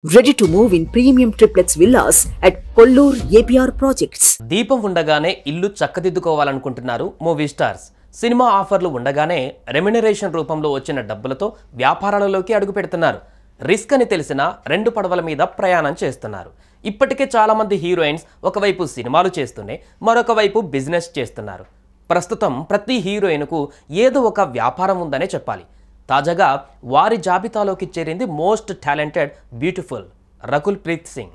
Ready to move in premium triplex villas at Kollur APR Projects. దీపం ఉండగానే ఇల్లు చక్కదిద్దుకోవాలనుకుంటున్నారు movie stars. Cinema ఆఫర్లు ఉండగానే రెమ్యునరేషన్ రూపంలో వచ్చిన డబ్బులతో వ్యాపారాలలోకి అడుగు పెడుతున్నారు. రిస్క్ అని తెలిసినా రెండు పడవల మీద ప్రయాణం చేస్తున్నారు. ఇప్పటికే చాలా మంది హీరోయిన్స్ ఒకవైపు సినిమాలు చేస్తూనే మరొక వైపు బిజినెస్ చేస్తున్నారు. ప్రస్తుతం ప్రతి హీరోయిన్కు ఏదో ఒక వ్యాపారం ఉందనే చెప్పాలి. తాజాగా వారి జాబితాలోకి చేరింది most talented beautiful Rakul Preet Singh.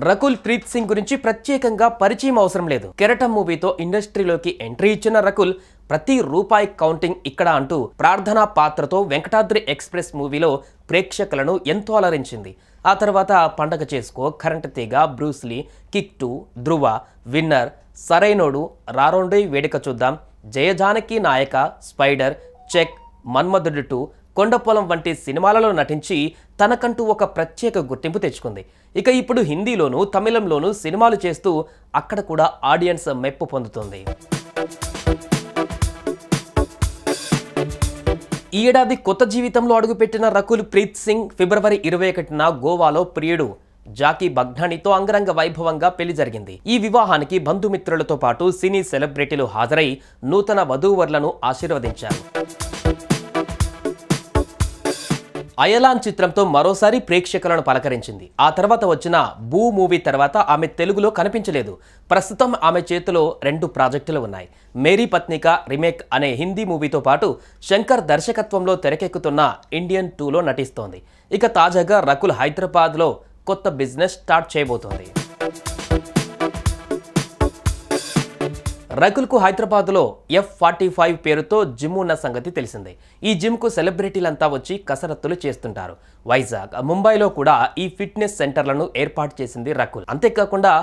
Rakul Preet Singh గురించి ప్రత్యేకంగా పరిచయం అవసరం లేదు. కెరటం మూవీతో ఇండస్ట్రీలోకి ఎంట్రీ ఇచ్చిన రకుల్ ప్రతి రూపాయి కౌంటింగ్ ఇక్కడ అంటూ ప్రార్థనా పాత్రతో వెంకటాద్రి ఎక్స్ప్రెస్ మూవీలో ప్రేక్షకులను ఎంతో అలరించింది. ఆ తర్వాత పండగ చేసుకో, కరెంట్ తీగ, బ్రూస్లీ, కిక్ 2, ధ్రువ, విన్నర్, సరైనోడు, రారోండోయ్ వేడుక చూద్దాం, జయజానకి నాయక, స్పైడర్, చెక్, మన్మధుడు 2, కొండపొలం వంటి సినిమాలలో నటించి తనకంటూ ఒక ప్రత్యేక గుర్తింపు తెచ్చుకుంది. ఇక ఇప్పుడు హిందీలోనూ తమిళంలోనూ సినిమాలు చేస్తూ అక్కడ కూడా ఆడియన్స్ మెప్పు పొందుతుంది. ఈ ఏడాది కొత్త జీవితంలో అడుగుపెట్టిన రకుల్ ప్రీత్ సింగ్ ఫిబ్రవరి 21న గోవాలో ప్రియుడు జాకీ బగ్నానీతో అంగరంగ వైభవంగా పెళ్లి జరిగింది. ఈ వివాహానికి బంధుమిత్రులతో పాటు సినీ సెలబ్రిటీలు హాజరై నూతన వధూవరులను ఆశీర్వదించారు. అయలాన్ చిత్రంతో మరోసారి ప్రేక్షకులను పలకరించింది. ఆ తర్వాత వచ్చిన బూ మూవీ తర్వాత ఆమె తెలుగులో కనిపించలేదు. ప్రస్తుతం ఆమె చేతిలో 2 ప్రాజెక్టులు ఉన్నాయి. మేరీ పత్నిక రీమేక్ అనే హిందీ మూవీతో పాటు శంకర్ దర్శకత్వంలో తెరకెక్కుతున్న ఇండియన్ 2లో నటిస్తోంది. ఇక తాజాగా రకుల్ హైదరాబాద్లో కొత్త బిజినెస్ స్టార్ట్ చేయబోతోంది. రకుల్కు హైదరాబాద్లో F45 పేరుతో జిమ్ ఉన్న సంగతి తెలిసిందే. ఈ జిమ్కు సెలబ్రిటీలంతా వచ్చి కసరత్తులు చేస్తుంటారు. వైజాగ్, ముంబైలో కూడా ఈ ఫిట్నెస్ సెంటర్లను ఏర్పాటు చేసింది రకుల్. అంతేకాకుండా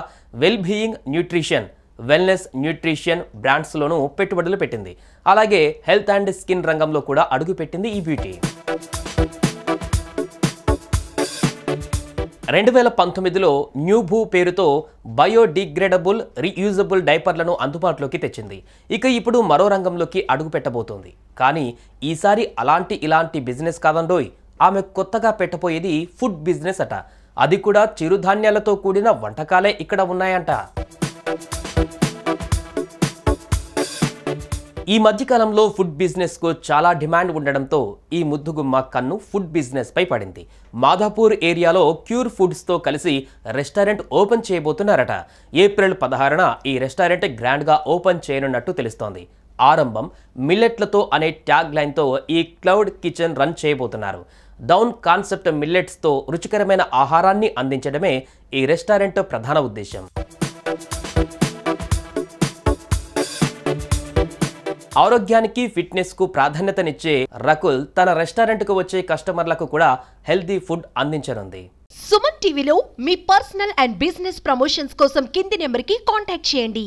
well being nutrition, wellness nutrition బ్రాండ్స్లోనూ పెట్టుబడులు పెట్టింది. అలాగే హెల్త్ అండ్ స్కిన్ రంగంలో కూడా అడుగుపెట్టింది ఈ బ్యూటీ. 2019లో న్యూ భూ పేరుతో బయోడిగ్రేడబుల్ రీయూజబుల్ డైపర్లను అందుబాటులోకి తెచ్చింది. ఇక ఇప్పుడు మరో రంగంలోకి అడుగు పెట్టబోతోంది. కానీ ఈసారి ఇలాంటి బిజినెస్ కాదండోయ్. ఆమె కొత్తగా పెట్టబోయేది ఫుడ్ బిజినెస్ అట. అది కూడా చిరుధాన్యాలతో కూడిన వంటకాలే ఇక్కడ ఉన్నాయంట. ఈ మధ్యకాలంలో ఫుడ్ బిజినెస్కు చాలా డిమాండ్ ఉండడంతో ఈ ముద్దుగుమ్మ కన్ను ఫుడ్ బిజినెస్ పై పడింది. మాధాపూర్ ఏరియాలో క్యూర్ ఫుడ్స్తో కలిసి రెస్టారెంట్ ఓపెన్ చేయబోతున్నారట. ఏప్రిల్ 16న ఈ రెస్టారెంట్ గ్రాండ్గా ఓపెన్ చేయనున్నట్టు తెలుస్తోంది. ఆరంభం మిల్లెట్లతో అనే ట్యాగ్ లైన్తో ఈ క్లౌడ్ కిచెన్ రన్ చేయబోతున్నారు. డౌన్ కాన్సెప్ట్ మిల్లెట్స్తో రుచికరమైన ఆహారాన్ని అందించడమే ఈ రెస్టారెంట్ ప్రధాన ఉద్దేశం. ఆరోగ్యానికి, ఫిట్నెస్కు ప్రాధాన్యతనిచ్చే రకుల్ తన రెస్టారెంట్కు వచ్చే కస్టమర్లకు కూడా హెల్తీ ఫుడ్ అందించనుంది. సుమన్ టీవీలో మీ పర్సనల్ అండ్ బిజినెస్ ప్రమోషన్స్ కోసం కింది నెంబర్కి కాంటాక్ట్ చేయండి.